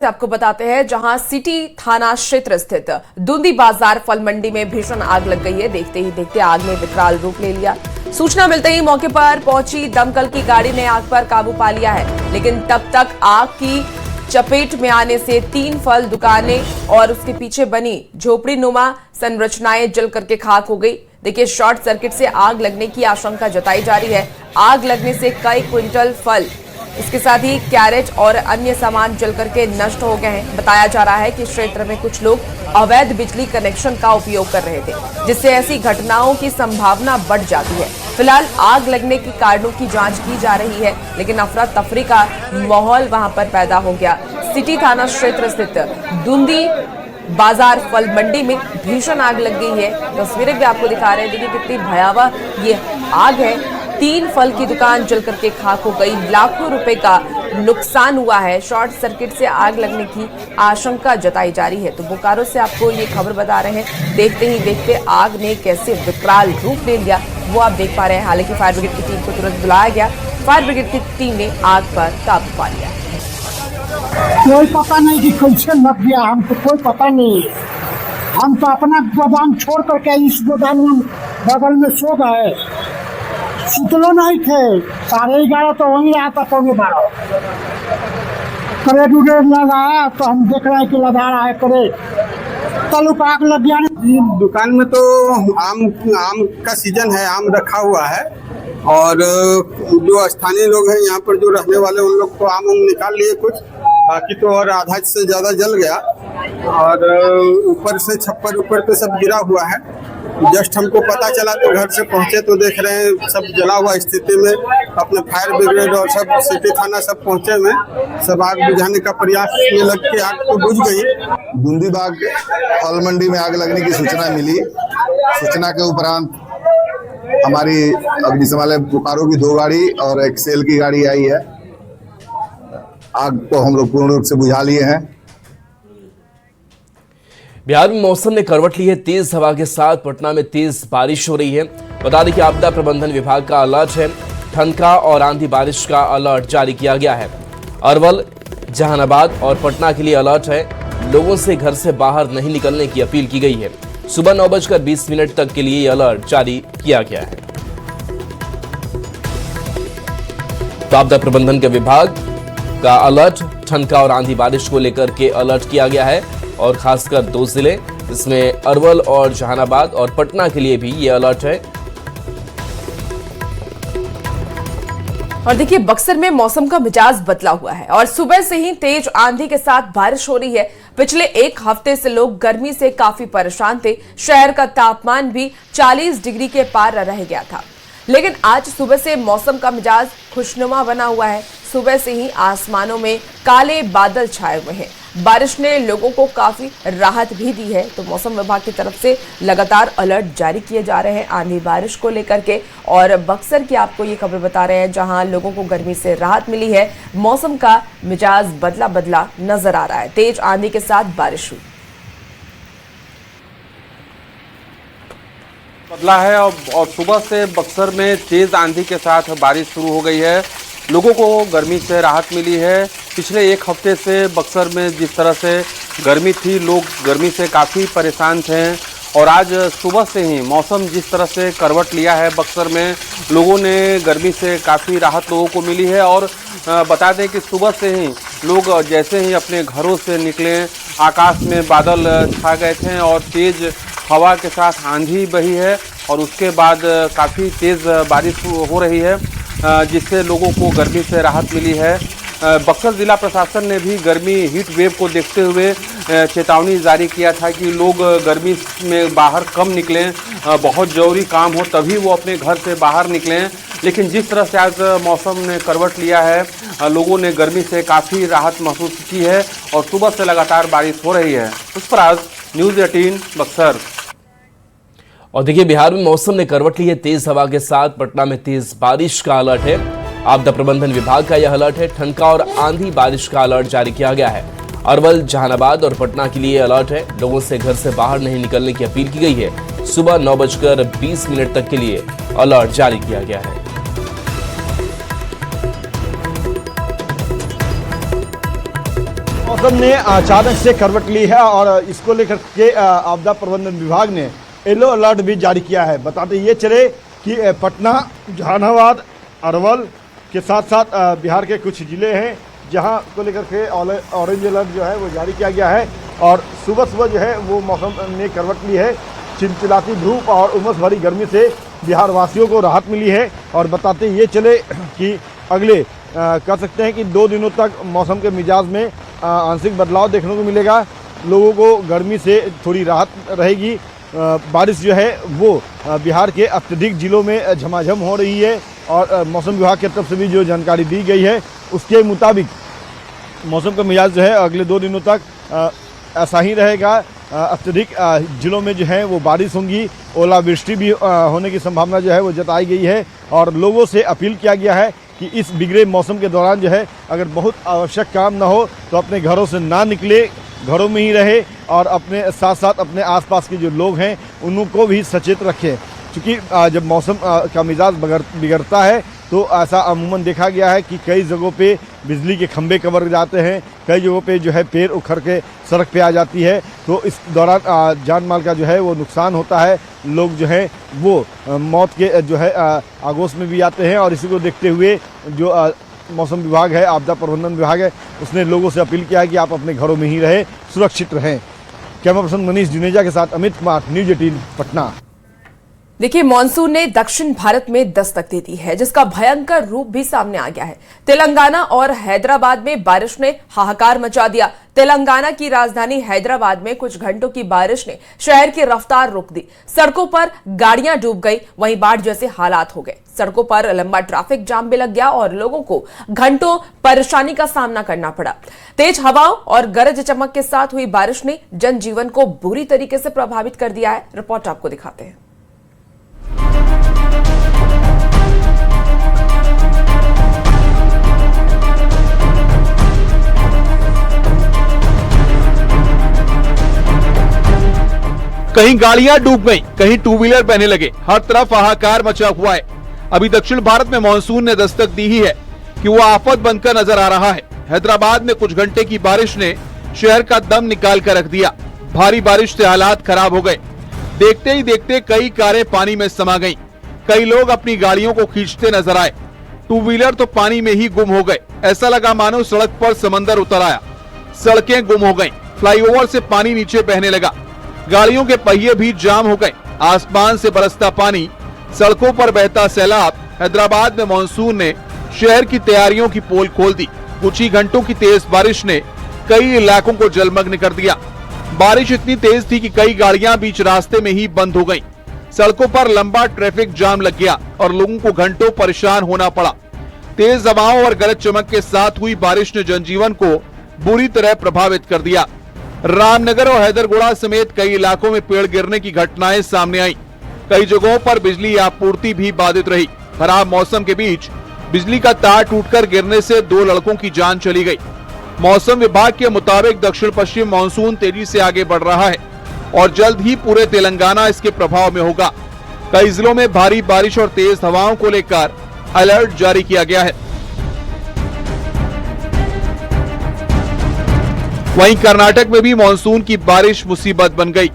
आपको बताते हैं जहां सिटी थाना क्षेत्र स्थित दूंदी बाजार फल मंडी में भीषण आग लग गई है। देखते ही देखते आग ने विकराल रूप ले लिया। सूचना मिलते ही मौके पर पहुंची दमकल की गाड़ी ने आग पर काबू पा लिया है, लेकिन तब तक आग की चपेट में आने से 3 फल दुकानें और उसके पीछे बनी झोपड़ी नुमा संरचनाएं जल करके खाक हो गई। देखिए, शॉर्ट सर्किट से आग लगने की आशंका जताई जा रही है। आग लगने से कई क्विंटल फल, इसके साथ ही कैरेट और अन्य सामान जल करके नष्ट हो गए हैं। बताया जा रहा है कि क्षेत्र में कुछ लोग अवैध बिजली कनेक्शन का उपयोग कर रहे थे, जिससे ऐसी घटनाओं की संभावना बढ़ जाती है। फिलहाल आग लगने के कारणों की जांच की जा रही है, लेकिन अफरा तफरी का माहौल वहां पर पैदा हो गया। सिटी थाना क्षेत्र स्थित दूंदी बाजार फल मंडी में भीषण आग लग गई है। तस्वीरें भी आपको दिखा रहे हैं, देखिए कितनी भयावह ये आग है। 3 फल की दुकान जल करके खाक हो गई, लाखों रुपए का नुकसान हुआ है। शॉर्ट सर्किट से आग लगने की आशंका जताई जा रही है। तो बोकारो से आपको ये खबर बता रहे हैं। देखते ही देखते आग ने कैसे विकराल रूप ले लिया वो आप देख पा रहे हैं। हालांकि फायर ब्रिगेड की टीम को तुरंत बुलाया गया। फायर ब्रिगेड की टीम ने आग पर काबू पा लिया। कोई पता नहीं कि कैसे लग गया, हमको कोई पता नहीं। हम तो अपना गोदाम छोड़ करके इस गोदाम में बगल में सो गए, सुतलो नहीं थे। 11:30 तो वहीं रहा था, 11:15 करेट उड़ेट लगाया तो हम देख रहे हैं कि लगा रहा है करेट, तलुक आग लग गया। दुकान में तो आम का सीजन है, आम रखा हुआ है और जो स्थानीय लोग हैं यहाँ पर जो रहने वाले उन लोग तो आम निकाल लिए कुछ, बाकी तो और आधा से ज़्यादा जल गया और ऊपर से छप्पर ऊपर पे सब गिरा हुआ है। जस्ट हमको पता चला तो घर से पहुंचे तो देख रहे हैं सब जला हुआ स्थिति में। अपने फायर ब्रिगेड और सब सिटी थाना सब पहुंचे में सब आग बुझाने का प्रयास में लग के आग तो बुझ गई। दूंदी बाग फल मंडी में आग लगने की सूचना मिली। सूचना के उपरांत हमारी अग्निशमन बोकारो की 2 गाड़ी और एक सेल की गाड़ी आई है। आग को हम लोग पूर्ण रूप से बुझा लिए हैं। बिहार में मौसम ने करवट ली है। तेज हवा के साथ पटना में तेज बारिश हो रही है। बता दें कि आपदा प्रबंधन विभाग का अलर्ट है। ठनका और आंधी बारिश का अलर्ट जारी किया गया है। अरवल, जहानाबाद और पटना के लिए अलर्ट है। लोगों से घर से बाहर नहीं निकलने की अपील की गई है। सुबह 9:20 तक के लिए अलर्ट जारी किया गया है। तो आपदा प्रबंधन के विभाग का अलर्ट, ठनका और आंधी बारिश को लेकर के अलर्ट किया गया है और खासकर 2 जिले, इसमें अरवल और जहानाबाद और पटना के लिए भी ये अलर्ट है। और देखिए, बक्सर में मौसम का मिजाज बदला हुआ है और सुबह से ही तेज आंधी के साथ बारिश हो रही है। पिछले 1 हफ्ते से लोग गर्मी से काफी परेशान थे। शहर का तापमान भी 40 डिग्री के पार रह गया था, लेकिन आज सुबह से मौसम का मिजाज खुशनुमा बना हुआ है। सुबह से ही आसमानों में काले बादल छाए हुए हैं। बारिश ने लोगों को काफी राहत भी दी है। तो मौसम विभाग की तरफ से लगातार अलर्ट जारी किए जा रहे हैं आंधी बारिश को लेकर के। और बक्सर की आपको ये खबर बता रहे हैं, जहां लोगों को गर्मी से राहत मिली है। मौसम का मिजाज बदला बदला नजर आ रहा है। तेज आंधी के साथ बारिश हुई, बदला है और सुबह से बक्सर में तेज आंधी के साथ बारिश शुरू हो गई है। लोगों को गर्मी से राहत मिली है। पिछले 1 हफ्ते से बक्सर में जिस तरह से गर्मी थी, लोग गर्मी से काफ़ी परेशान थे और आज सुबह से ही मौसम जिस तरह से करवट लिया है बक्सर में, लोगों ने गर्मी से काफ़ी राहत लोगों को मिली है। और बता दें कि सुबह से ही लोग जैसे ही अपने घरों से निकले, आकाश में बादल छा गए थे और तेज़ हवा के साथ आंधी बही है और उसके बाद काफ़ी तेज़ बारिश हो रही है, जिससे लोगों को गर्मी से राहत मिली है। बक्सर ज़िला प्रशासन ने भी गर्मी हीट वेव को देखते हुए चेतावनी जारी किया था कि लोग गर्मी में बाहर कम निकलें, बहुत ज़रूरी काम हो तभी वो अपने घर से बाहर निकलें। लेकिन जिस तरह से आज मौसम ने करवट लिया है, लोगों ने गर्मी से काफ़ी राहत महसूस की है और सुबह से लगातार बारिश हो रही है। पुष्पराज, न्यूज़ 18 बक्सर। और देखिए, बिहार में मौसम ने करवट ली है। तेज हवा के साथ पटना में तेज बारिश का अलर्ट है। आपदा प्रबंधन विभाग का यह अलर्ट है। ठनका और आंधी बारिश का अलर्ट जारी किया गया है। अरवल, जहानाबाद और पटना के लिए अलर्ट है। लोगों से घर से बाहर नहीं निकलने की अपील की गई है। सुबह 9:20 तक के लिए अलर्ट जारी किया गया है। मौसम ने अचानक से करवट ली है और इसको लेकर के आपदा प्रबंधन विभाग ने येलो अलर्ट भी जारी किया है। बताते ये चले कि पटना, जहानाबाद, अरवल के साथ साथ बिहार के कुछ ज़िले हैं जहां को लेकर के ऑरेंज अलर्ट जो है वो जारी किया गया है। और सुबह सुबह जो है वो मौसम ने करवट ली है। चिलचिलाती धूप और उमस भरी गर्मी से बिहार वासियों को राहत मिली है। और बताते ये चले कि अगले कह सकते हैं कि 2 दिनों तक मौसम के मिजाज में आंशिक बदलाव देखने को मिलेगा। लोगों को गर्मी से थोड़ी राहत रहेगी। बारिश जो है वो बिहार के अत्यधिक जिलों में झमाझम हो रही है। और मौसम विभाग की तरफ से भी जो जानकारी दी गई है उसके मुताबिक मौसम का मिजाज जो है अगले 2 दिनों तक ऐसा ही रहेगा। अत्यधिक जिलों में जो है वो बारिश होंगी, ओलावृष्टि भी होने की संभावना जो है वो जताई गई है। और लोगों से अपील किया गया है कि इस बिगड़े मौसम के दौरान जो है अगर बहुत आवश्यक काम ना हो तो अपने घरों से ना निकले, घरों में ही रहे और अपने साथ साथ अपने आसपास के जो लोग हैं उनको भी सचेत रखें। क्योंकि जब मौसम का मिजाज बिगड़ता है तो ऐसा अमूमन देखा गया है कि कई जगहों पे बिजली के खंभे कवर जाते हैं, कई जगहों पे जो है पेड़ उखड़ के सड़क पे आ जाती है। तो इस दौरान जान माल का जो है वो नुकसान होता है। लोग जो है वो मौत के जो है आगोश में भी आते हैं। और इसी को देखते हुए जो मौसम विभाग है, आपदा प्रबंधन विभाग है, उसने लोगों से अपील किया है कि आप अपने घरों में ही रहें, सुरक्षित रहें। कैमरा पर्सन मनीष जुनेजा के साथ अमित कुमार, न्यूज 18 पटना। देखिए, मॉनसून ने दक्षिण भारत में दस्तक दे दी है जिसका भयंकर रूप भी सामने आ गया है। तेलंगाना और हैदराबाद में बारिश ने हाहाकार मचा दिया। तेलंगाना की राजधानी हैदराबाद में कुछ घंटों की बारिश ने शहर की रफ्तार रोक दी। सड़कों पर गाड़ियां डूब गई, वहीं बाढ़ जैसे हालात हो गए। सड़कों पर लंबा ट्रैफिक जाम भी लग गया और लोगों को घंटों परेशानी का सामना करना पड़ा। तेज हवाओं और गरज चमक के साथ हुई बारिश ने जनजीवन को बुरी तरीके से प्रभावित कर दिया है। रिपोर्ट आपको दिखाते हैं। कहीं गाड़ियां डूब गईं, कहीं टू व्हीलर बहने लगे, हर तरफ हाहाकार मचा हुआ है। अभी दक्षिण भारत में मानसून ने दस्तक दी ही है कि वो आफत बनकर नजर आ रहा है। हैदराबाद में कुछ घंटे की बारिश ने शहर का दम निकाल कर रख दिया। भारी बारिश से हालात खराब हो गए। देखते ही देखते कई कारें पानी में समा गईं। कई लोग अपनी गाड़ियों को खींचते नजर आए। टू व्हीलर तो पानी में ही गुम हो गए। ऐसा लगा मानो सड़क पर समंदर उतर आया। सड़कें गुम हो गईं। फ्लाईओवर से पानी नीचे बहने लगा। गाड़ियों के पहिए भी जाम हो गए। आसमान से बरसता पानी, सड़कों पर बहता सैलाब। हैदराबाद में मानसून ने शहर की तैयारियों की पोल खोल दी। कुछ ही घंटों की तेज बारिश ने कई इलाकों को जलमग्न कर दिया। बारिश इतनी तेज थी कि कई गाड़ियां बीच रास्ते में ही बंद हो गईं। सड़कों पर लंबा ट्रैफिक जाम लग गया और लोगों को घंटों परेशान होना पड़ा। तेज हवाओं और गरज चमक के साथ हुई बारिश ने जनजीवन को बुरी तरह प्रभावित कर दिया। रामनगर और हैदरगुड़ा समेत कई इलाकों में पेड़ गिरने की घटनाएं सामने आई। कई जगहों पर बिजली आपूर्ति भी बाधित रही। खराब मौसम के बीच बिजली का तार टूटकर गिरने से 2 लड़कों की जान चली गई। मौसम विभाग के मुताबिक दक्षिण पश्चिम मानसून तेजी से आगे बढ़ रहा है और जल्द ही पूरे तेलंगाना इसके प्रभाव में होगा। कई जिलों में भारी बारिश और तेज हवाओं को लेकर अलर्ट जारी किया गया है। वहीं कर्नाटक में भी मानसून की बारिश मुसीबत बन गई।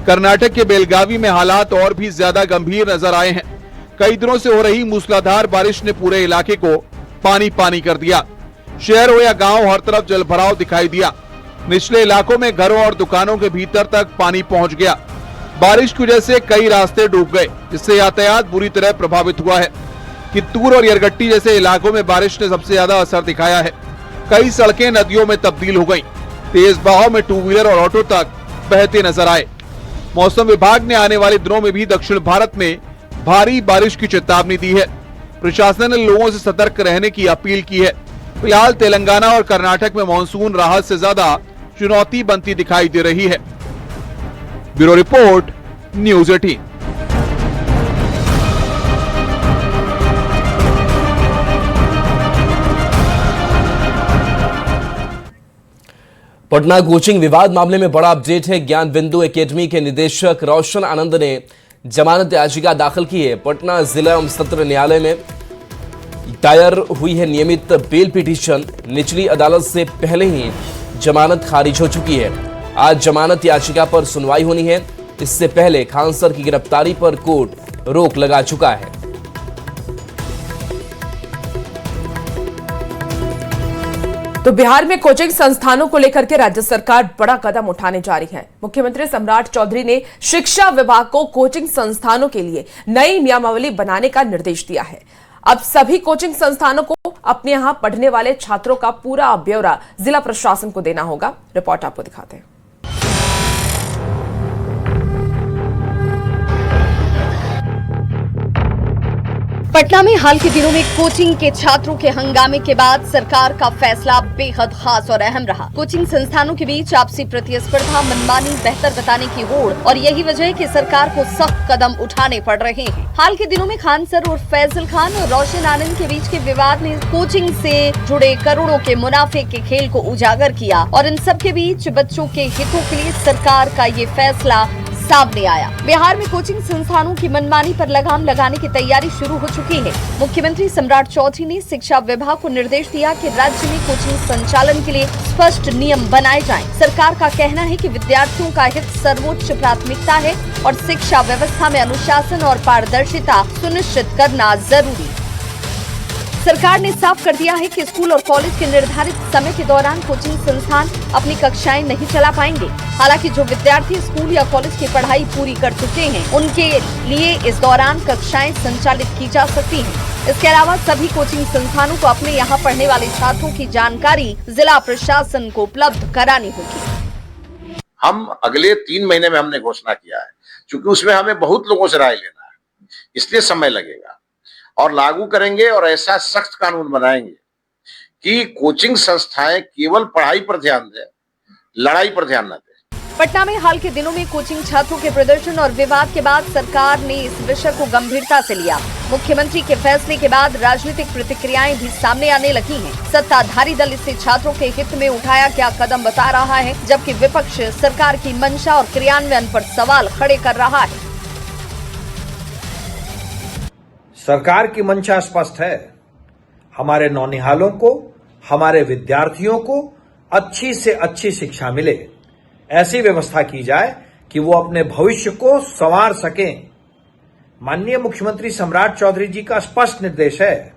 कर्नाटक के बेलगावी में हालात और भी ज्यादा गंभीर नजर आए हैं। कई दिनों से हो रही मूसलाधार बारिश ने पूरे इलाके को पानी पानी कर दिया। शहर हो या गांव, हर तरफ जलभराव दिखाई दिया। निचले इलाकों में घरों और दुकानों के भीतर तक पानी पहुंच गया। बारिश की वजह से कई रास्ते डूब गए, जिससे यातायात बुरी तरह प्रभावित हुआ है। कित्तूर और यरगट्टी जैसे इलाकों में बारिश ने सबसे ज्यादा असर दिखाया है। कई सड़कें नदियों में तब्दील हो गईं। तेज बहाव में टू व्हीलर और ऑटो तक बहते नजर आए। मौसम विभाग ने आने वाले दिनों में भी दक्षिण भारत में भारी बारिश की चेतावनी दी है। प्रशासन ने लोगों से सतर्क रहने की अपील की है। फिलहाल तेलंगाना और कर्नाटक में मानसून राहत से ज्यादा चुनौती बनती दिखाई दे रही है। Bureau report, news 18। Patna coaching विवाद मामले में बड़ा अपडेट है। ज्ञान बिंदु एकेडमी के निदेशक रोशन आनंद ने जमानत याचिका दाखिल की है। पटना जिला एवं सत्र न्यायालय में दायर हुई है नियमित बेल पिटीशन। निचली अदालत से पहले ही जमानत खारिज हो चुकी है। आज जमानत याचिका पर सुनवाई होनी है। इससे पहले खान सर की गिरफ्तारी पर कोर्ट रोक लगा चुका है। तो बिहार में कोचिंग संस्थानों को लेकर के राज्य सरकार बड़ा कदम उठाने जा रही है। मुख्यमंत्री सम्राट चौधरी ने शिक्षा विभाग को कोचिंग संस्थानों के लिए नई नियमावली बनाने का निर्देश दिया है। अब सभी कोचिंग संस्थानों को अपने यहां पढ़ने वाले छात्रों का पूरा ब्यौरा जिला प्रशासन को देना होगा। रिपोर्ट आपको दिखाते हैं। पटना में हाल के दिनों में कोचिंग के छात्रों के हंगामे के बाद सरकार का फैसला बेहद खास और अहम रहा। कोचिंग संस्थानों के बीच आपसी प्रतिस्पर्धा, मनमानी बेहतर बताने की होड़ और यही वजह है कि सरकार को सख्त कदम उठाने पड़ रहे हैं। हाल के दिनों में खान सर और फैजल खान और रोशन आनंद के बीच के विवाद ने कोचिंग से जुड़े करोड़ों के मुनाफे के खेल को उजागर किया और इन सब के बीच बच्चों के हितों के लिए सरकार का ये फैसला सामने आया। बिहार में कोचिंग संस्थानों की मनमानी पर लगाम लगाने की तैयारी शुरू हो चुकी है। मुख्यमंत्री सम्राट चौधरी ने शिक्षा विभाग को निर्देश दिया कि राज्य में कोचिंग संचालन के लिए स्पष्ट नियम बनाए जाएं। सरकार का कहना है कि विद्यार्थियों का हित सर्वोच्च प्राथमिकता है और शिक्षा व्यवस्था में अनुशासन और पारदर्शिता सुनिश्चित करना जरूरी। सरकार ने साफ कर दिया है कि स्कूल और कॉलेज के निर्धारित समय के दौरान कोचिंग संस्थान अपनी कक्षाएं नहीं चला पाएंगे। हालांकि जो विद्यार्थी स्कूल या कॉलेज की पढ़ाई पूरी कर चुके हैं, उनके लिए इस दौरान कक्षाएं संचालित की जा सकती हैं। इसके अलावा सभी कोचिंग संस्थानों को अपने यहाँ पढ़ने वाले छात्रों की जानकारी जिला प्रशासन को उपलब्ध करानी होगी। हम अगले 3 महीने में हमने घोषणा किया है, क्योंकि उसमें हमें बहुत लोगों से राय लेना है, इसलिए समय लगेगा और लागू करेंगे और ऐसा सख्त कानून बनाएंगे कि कोचिंग संस्थाएं केवल पढ़ाई पर ध्यान दें, लड़ाई पर ध्यान न दें। पटना में हाल के दिनों में कोचिंग छात्रों के प्रदर्शन और विवाद के बाद सरकार ने इस विषय को गंभीरता से लिया। मुख्यमंत्री के फैसले के बाद राजनीतिक प्रतिक्रियाएं भी सामने आने लगी हैं। सत्ताधारी दल इसे छात्रों के हित में उठाया क्या कदम बता रहा है, जबकि विपक्ष सरकार की मंशा और क्रियान्वयन पर सवाल खड़े कर रहा है। सरकार की मंशा स्पष्ट है, हमारे नौनिहालों को, हमारे विद्यार्थियों को अच्छी से अच्छी शिक्षा मिले, ऐसी व्यवस्था की जाए कि वो अपने भविष्य को संवार सकें। माननीय मुख्यमंत्री सम्राट चौधरी जी का स्पष्ट निर्देश है,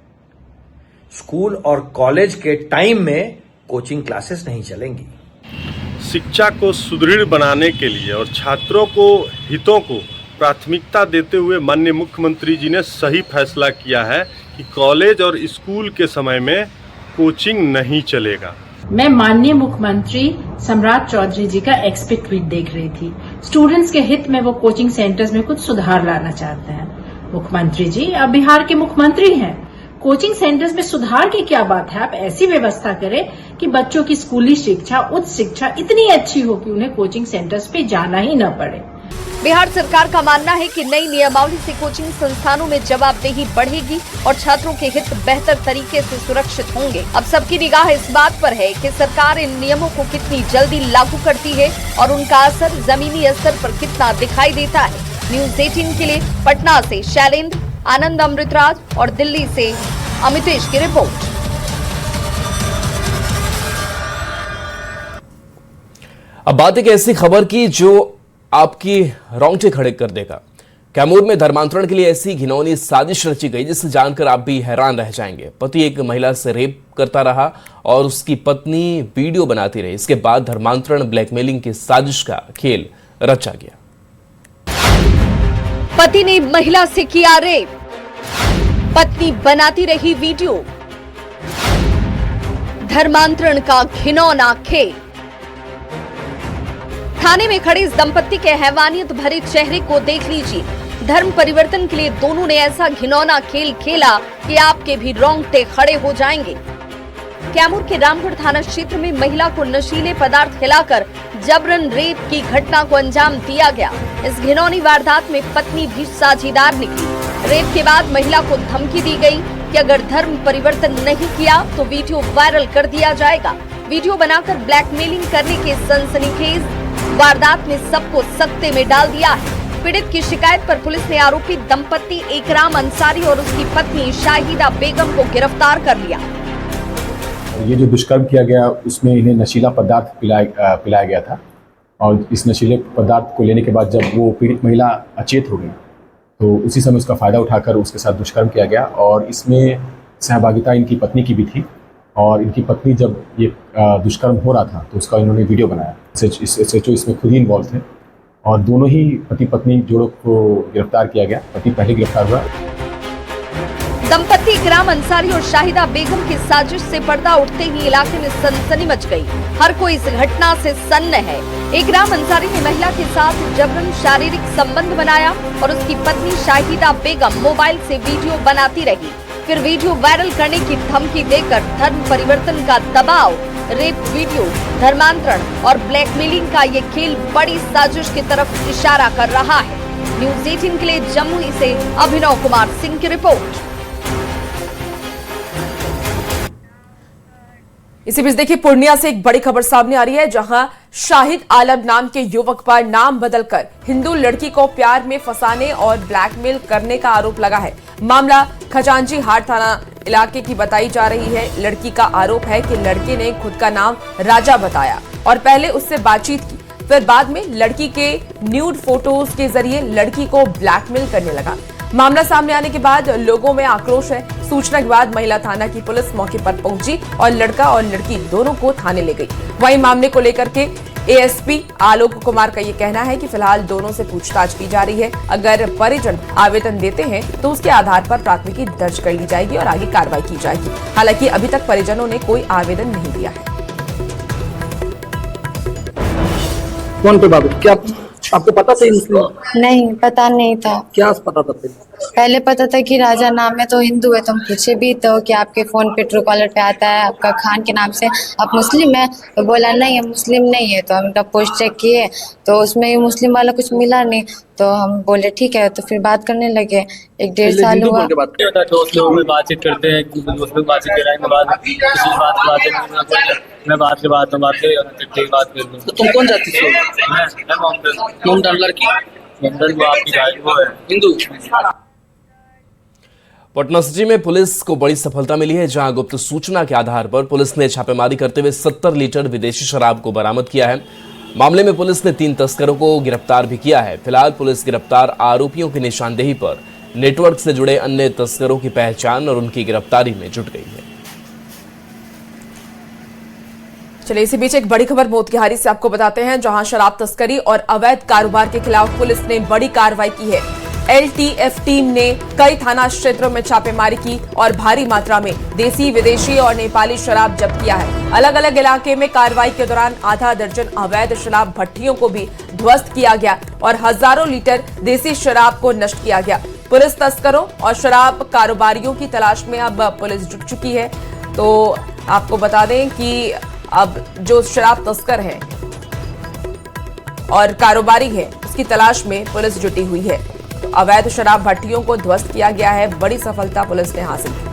स्कूल और कॉलेज के टाइम में कोचिंग क्लासेस नहीं चलेंगी। शिक्षा को सुदृढ़ बनाने के लिए और छात्रों को हितों को प्राथमिकता देते हुए माननीय मुख्यमंत्री जी ने सही फैसला किया है कि कॉलेज और स्कूल के समय में कोचिंग नहीं चलेगा। मैं माननीय मुख्यमंत्री सम्राट चौधरी जी का एक्सपेक्ट ट्वीट देख रही थी। स्टूडेंट्स के हित में वो कोचिंग सेंटर्स में कुछ सुधार लाना चाहते हैं। मुख्यमंत्री जी अब बिहार के मुख्यमंत्री हैं। कोचिंग सेंटर्स में सुधार की क्या बात है? आप ऐसी व्यवस्था करें कि बच्चों की स्कूली शिक्षा, उच्च शिक्षा इतनी अच्छी हो कि उन्हें कोचिंग सेंटर्स पे जाना ही न पड़े। बिहार सरकार का मानना है कि नई नियमावली से कोचिंग संस्थानों में जवाबदेही बढ़ेगी और छात्रों के हित बेहतर तरीके से सुरक्षित होंगे। अब सबकी निगाह इस बात पर है कि सरकार इन नियमों को कितनी जल्दी लागू करती है और उनका असर जमीनी स्तर पर कितना दिखाई देता है। न्यूज़ 18 के लिए पटना से शैलेंद्र, आनंद अमृतराज और दिल्ली से अमितेश की रिपोर्ट। अब बात एक ऐसी खबर की जो आपकी रोंगटे खड़े कर देगा। कैमूर में धर्मांतरण के लिए ऐसी घिनौनी साजिश रची गई जिसे जानकर आप भी हैरान रह जाएंगे। पति एक महिला से रेप करता रहा और उसकी पत्नी वीडियो बनाती रही। इसके बाद धर्मांतरण ब्लैकमेलिंग की साजिश का खेल रचा गया। पति ने महिला से किया रेप, पत्नी बनाती रही वीडियो, धर्मांतरण का घिनौना खेल। थाने में खड़े इस दंपत्ति के हैवानियत भरे चेहरे को देख लीजिए। धर्म परिवर्तन के लिए दोनों ने ऐसा घिनौना खेल खेला कि आपके भी रोंगटे खड़े हो जाएंगे। कैमूर के रामगढ़ थाना क्षेत्र में महिला को नशीले पदार्थ खिलाकर जबरन रेप की घटना को अंजाम दिया गया। इस घिनौनी वारदात में पत्नी भी साझीदार निकली। रेप के बाद महिला को धमकी दी गई कि अगर धर्म परिवर्तन नहीं किया तो वीडियो वायरल कर दिया जाएगा। वीडियो बनाकर ब्लैकमेलिंग करने के सनसनीखेज वारदात ने सबको सकते में डाल दिया है। पीड़ित की शिकायत पर पुलिस ने आरोपी दंपत्ति एकराम अंसारी और उसकी पत्नी शाहिदा बेगम को गिरफ्तार कर लिया। ये जो दुष्कर्म किया गया उसमें इन्हें नशीला पदार्थ पिलाया गया था और इस नशीले पदार्थ को लेने के बाद जब वो पीड़ित महिला अचेत हो गई तो उसी समय उसका फ़ायदा उठाकर उसके साथ दुष्कर्म किया गया और इसमें सहभागिता इनकी पत्नी की भी थी और इनकी पत्नी जब ये दुष्कर्म हो रहा था तो उसका इन्होंने वीडियो बनाया। SHO इसमें खुद ही इन्वॉल्व थे और दोनों ही पति पत्नी जोड़ों को गिरफ्तार किया गया। पति पहले गिरफ्तार हुआ। दंपति इकराम अंसारी और शाहिदा बेगम की साजिश से पर्दा उठते ही इलाके में सनसनी मच गई। हर कोई इस घटना से सन्न है। इकराम अंसारी ने महिला के साथ जबरन शारीरिक संबंध बनाया और उसकी पत्नी शाहिदा बेगम मोबाइल से वीडियो बनाती रही। फिर वीडियो वायरल करने की धमकी देकर धर्म परिवर्तन का दबाव, रेप वीडियो, धर्मांतरण और ब्लैकमेलिंग का ये खेल बड़ी साजिश की तरफ इशारा कर रहा है। न्यूज़ 18 के लिए जमुई से अभिनव कुमार सिंह की रिपोर्ट। इसी बीच देखिए पूर्णिया से एक बड़ी खबर सामने आ रही है जहां शाहिद आलम नाम के युवक पर नाम बदलकर हिंदू लड़की को प्यार में फंसाने और ब्लैकमेल करने का आरोप लगा है। मामला खजांची हाट थाना इलाके की बताई जा रही है। लड़की का आरोप है कि लड़के ने खुद का नाम राजा बताया और पहले उससे बातचीत की, फिर बाद में लड़की के न्यूड फोटोज के जरिए लड़की को ब्लैकमेल करने लगा। मामला सामने आने के बाद लोगों में आक्रोश है। सूचना के बाद महिला थाना की पुलिस मौके पर पहुंची और लड़का और लड़की दोनों को थाने ले गई। वहीं मामले को लेकर के ASP आलोक कुमार का ये कहना है कि फिलहाल दोनों से पूछताछ की जा रही है। अगर परिजन आवेदन देते हैं तो उसके आधार पर प्राथमिकी दर्ज कर ली जाएगी और आगे कार्रवाई की जाएगी। हालांकि अभी तक परिजनों ने कोई आवेदन नहीं दिया है। कौन पे बाबू, क्या आपको पता था मुस्लिम? नहीं, पता नहीं था। क्या पता था? पहले पता था कि राजा नाम है तो हिंदू है, तो हम पूछे भी तो कि आपके फोन पे ट्रू कॉलर पे आता है आपका खान के नाम से, आप मुस्लिम है? तो बोला नहीं हम मुस्लिम नहीं है। तो हम पोस्ट चेक किए तो उसमें मुस्लिम वाला कुछ मिला नहीं, तो हम बोले ठीक है, तो फिर बात करने लगे। 1-1.5 साल हुआ। दोस्त लोग में बातचीत करते हैं, दोस्त लोग बातचीत कराएंगे, बाद किसी बात की मैं बात के बाद बात कर दूँ। तो तुम कौन जाती हो? मैं लड़की हिंदू। पटना सिटी में पुलिस को बड़ी सफलता मिली है जहां गुप्त सूचना के आधार पर पुलिस ने छापेमारी करते हुए 70 लीटर विदेशी शराब को बरामद किया है। मामले में पुलिस ने 3 तस्करों को गिरफ्तार भी किया है। फिलहाल पुलिस गिरफ्तार आरोपियों की निशानदेही पर नेटवर्क से जुड़े अन्य तस्करों की पहचान और उनकी गिरफ्तारी में जुट गई है। चलिए इसी बीच एक बड़ी खबर मोतिहारी से आपको बताते हैं जहां शराब तस्करी और अवैध कारोबार के खिलाफ पुलिस ने बड़ी कार्रवाई की है। LTF टीम ने कई थाना क्षेत्रों में छापेमारी की और भारी मात्रा में देसी, विदेशी और नेपाली शराब जब्त किया है। अलग अलग इलाके में कार्रवाई के दौरान आधा दर्जन अवैध शराब भट्टियों को भी ध्वस्त किया गया और हजारों लीटर देसी शराब को नष्ट किया गया। पुलिस तस्करों और शराब कारोबारियों की तलाश में अब पुलिस जुट चुकी है। तो आपको बता दें कि अब जो शराब तस्कर है और कारोबारी है उसकी तलाश में पुलिस जुटी हुई है। अवैध शराब भट्टियों को ध्वस्त किया गया है। बड़ी सफलता पुलिस ने हासिल की।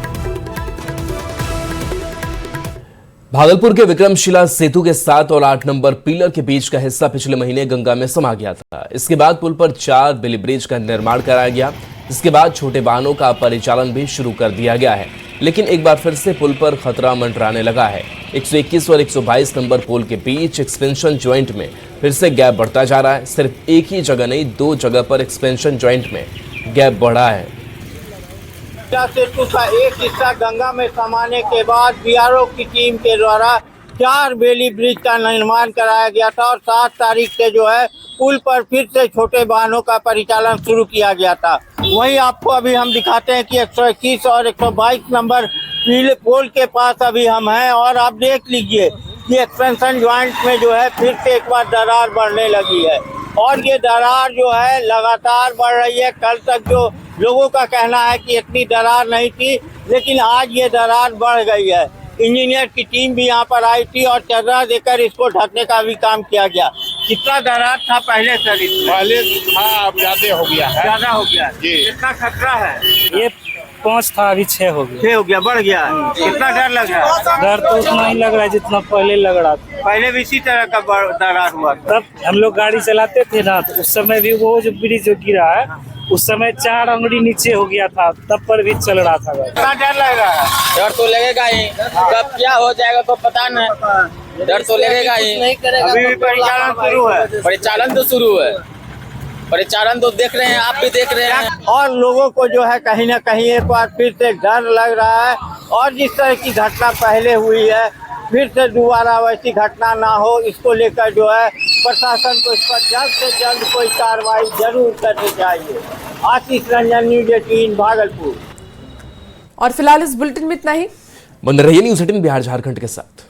भागलपुर के विक्रमशिला सेतु के 7 और 8 नंबर पिलर के बीच का हिस्सा पिछले महीने गंगा में समा गया था। इसके बाद पुल पर 4 बेली ब्रिज का निर्माण कराया गया। इसके बाद छोटे वाहनों का परिचालन भी शुरू कर दिया गया है, लेकिन एक बार फिर से पुल पर खतरा मंडराने लगा है। 121 और 122 नंबर पुल के बीच एक्सपेंशन जॉइंट में फिर से गैप बढ़ता जा रहा है। सिर्फ एक ही जगह नहीं, 2 जगह पर एक्सपेंशन जॉइंट में गैप बढ़ा है। सेतु का एक हिस्सा गंगा में समाने के बाद BRO की टीम के द्वारा 4 बेली ब्रिज का निर्माण कराया गया था और 7 तारीख से जो है पुल पर फिर से छोटे वाहनों का परिचालन शुरू किया गया था। वहीं आपको अभी हम दिखाते हैं कि 121 और 122 नंबर पुल के पास अभी हम हैं और आप देख लीजिए कि एक्सपेंशन जॉइंट में जो है फिर से एक बार दरार बढ़ने लगी है और ये दरार जो है लगातार बढ़ रही है। कल तक जो लोगों का कहना है कि इतनी दरार नहीं थी, लेकिन आज ये दरार बढ़ गई है। इंजीनियर की टीम भी यहाँ पर आई थी और चदरा देकर इसको ढकने का भी काम किया गया। कितना दरार था पहले सर? पहले था, अब ज्यादा हो गया है। ज्यादा हो गया जी। कितना खतरा है? ये 5 था, अभी 6 हो गया। 6 हो गया, बढ़ गया। कितना डर लग रहा है? डर तो उतना ही लग रहा है जितना पहले लग रहा था। पहले भी इसी तरह का दरार हुआ था। तब हम लोग गाड़ी चलाते थे ना, तो उस समय भी वो जो ब्रिज जो गिरा है उस समय 4 अंगुली नीचे हो गया था, तब पर भी चल रहा था। कितना डर लग रहा है? डर तो लगेगा ही, कब क्या हो जाएगा तो पता नहीं, डर तो लगेगा ही। अभी भी परिचालन शुरू है? परिचालन तो शुरू है, परिचालन तो देख रहे हैं, आप भी देख रहे हैं। और लोगों को जो है कहीं ना कहीं एक बार फिर से डर लग रहा है, और जिस तरह की घटना पहले हुई है फिर से दोबारा वैसी घटना ना हो, इसको लेकर जो है प्रशासन को इस पर जल्द से जल्द कोई कार्रवाई जरूर करनी चाहिए। आशीष रंजन, न्यूज़ 18 भागलपुर। और फिलहाल इस बुलेटिन में इतना ही। बंद रहिए न्यूज़ 18 बिहार झारखंड के साथ।